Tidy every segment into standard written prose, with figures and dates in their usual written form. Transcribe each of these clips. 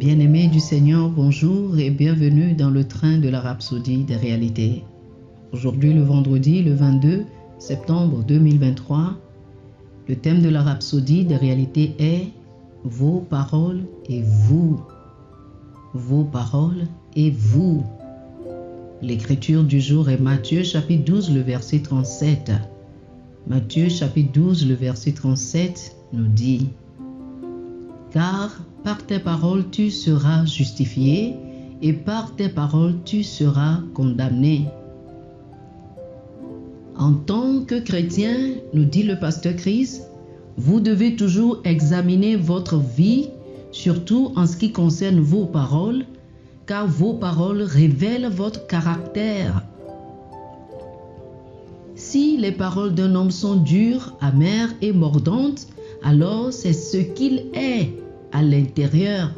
Bien-aimés du Seigneur, bonjour et bienvenue dans le train de la Rhapsodie des réalités. Aujourd'hui, le vendredi, le 22 septembre 2023, le thème de la Rhapsodie des réalités est « Vos paroles et vous ». Vos paroles et vous. L'écriture du jour est Matthieu chapitre 12, le verset 37. Matthieu chapitre 12, le verset 37 nous dit « Car par tes paroles tu seras justifié et par tes paroles tu seras condamné. » En tant que chrétien, nous dit le pasteur Chris, vous devez toujours examiner votre vie, surtout en ce qui concerne vos paroles, car vos paroles révèlent votre caractère. Si les paroles d'un homme sont dures, amères et mordantes, alors c'est ce qu'il est à l'intérieur.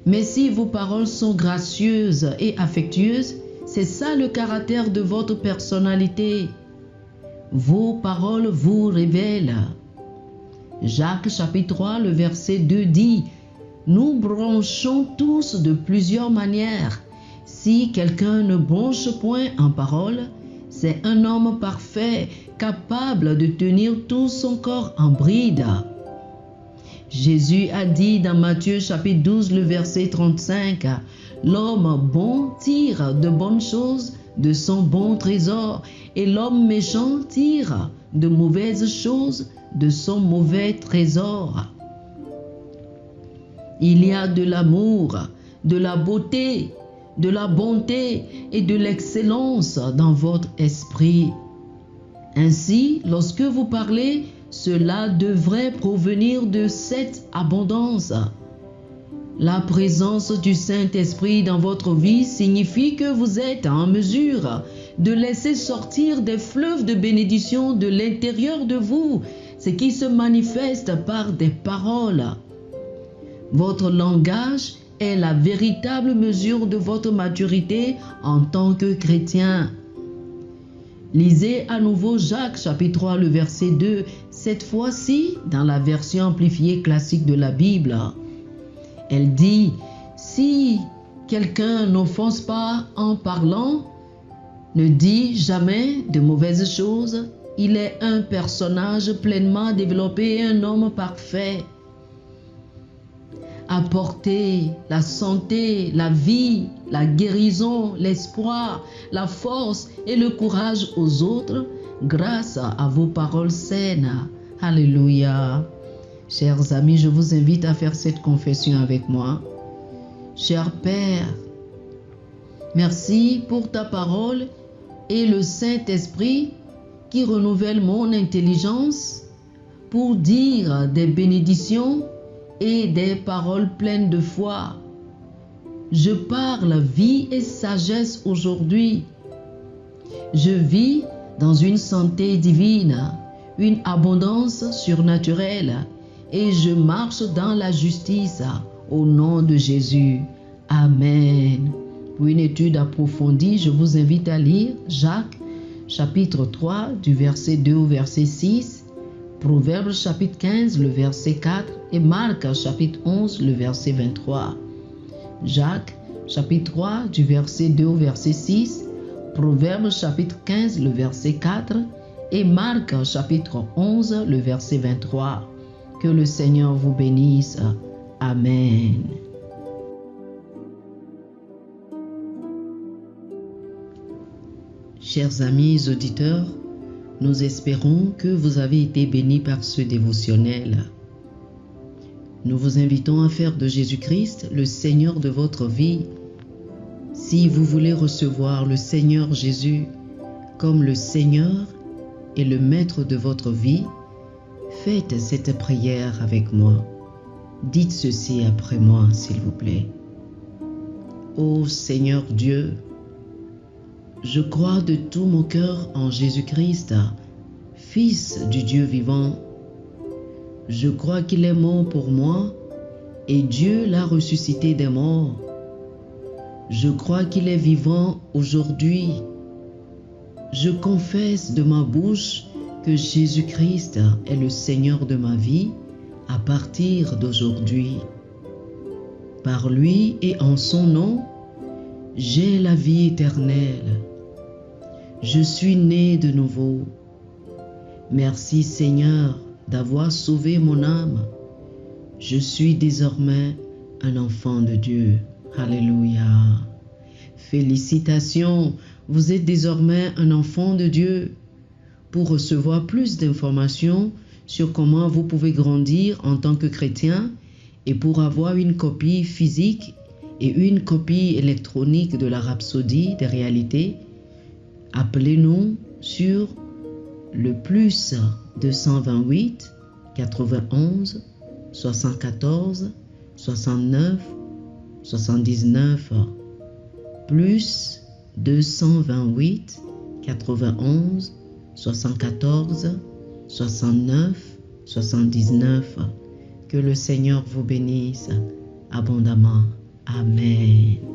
Mais si vos paroles sont gracieuses et affectueuses, c'est ça le caractère de votre personnalité. Vos paroles vous révèlent. Jacques chapitre 3, le verset 2 dit « Nous bronchons tous de plusieurs manières. Si quelqu'un ne bronche point en parole, c'est un homme parfait, capable de tenir tout son corps en bride. » Jésus a dit dans Matthieu chapitre 12, le verset 35, « L'homme bon tire de bonnes choses de son bon trésor, et l'homme méchant tire de mauvaises choses de son mauvais trésor. » Il y a de l'amour, de la beauté, de la bonté et de l'excellence dans votre esprit. Ainsi, lorsque vous parlez, cela devrait provenir de cette abondance. La présence du Saint-Esprit dans votre vie signifie que vous êtes en mesure de laisser sortir des fleuves de bénédiction de l'intérieur de vous, ce qui se manifeste par des paroles. Votre langage est la véritable mesure de votre maturité en tant que chrétien. Lisez à nouveau Jacques chapitre 3, le verset 2, cette fois-ci dans la version amplifiée classique de la Bible. Elle dit, si quelqu'un n'offense pas en parlant, ne dit jamais de mauvaises choses, il est un personnage pleinement développé et un homme parfait. Apportez la santé, la vie, la guérison, l'espoir, la force et le courage aux autres grâce à vos paroles saines. Alléluia. Chers amis, je vous invite à faire cette confession avec moi. Cher Père, merci pour ta parole et le Saint-Esprit qui renouvelle mon intelligence pour dire des bénédictions et des paroles pleines de foi. Je parle vie et sagesse aujourd'hui. Je vis dans une santé divine, une abondance surnaturelle et je marche dans la justice au nom de Jésus. Amen. Pour une étude approfondie, je vous invite à lire Jacques chapitre 3 du verset 2 au verset 6, Proverbes chapitre 15 le verset 4 et Marc chapitre 11 le verset 23. Jacques chapitre 3 du verset 2 au verset 6, Proverbes chapitre 15 le verset 4 et Marc chapitre 11 le verset 23. Que le Seigneur vous bénisse. Amen. Chers amis auditeurs, nous espérons que vous avez été bénis par ce dévotionnel. Nous vous invitons à faire de Jésus-Christ le Seigneur de votre vie. Si vous voulez recevoir le Seigneur Jésus comme le Seigneur et le Maître de votre vie, faites cette prière avec moi. Dites ceci après moi, s'il vous plaît. Ô Seigneur Dieu, je crois de tout mon cœur en Jésus-Christ, Fils du Dieu vivant. Je crois qu'il est mort pour moi et Dieu l'a ressuscité des morts. Je crois qu'il est vivant aujourd'hui. Je confesse de ma bouche que Jésus-Christ est le Seigneur de ma vie à partir d'aujourd'hui. Par lui et en son nom, j'ai la vie éternelle. Je suis né de nouveau. Merci Seigneur d'avoir sauvé mon âme. Je suis désormais un enfant de Dieu. Alléluia. Félicitations, vous êtes désormais un enfant de Dieu. Pour recevoir plus d'informations sur comment vous pouvez grandir en tant que chrétien et pour avoir une copie physique et une copie électronique de la Rhapsodie des réalités, appelez-nous sur le plus 228 91 74 69 79 plus 228 91 74 69 79. Que le Seigneur vous bénisse abondamment. Amen.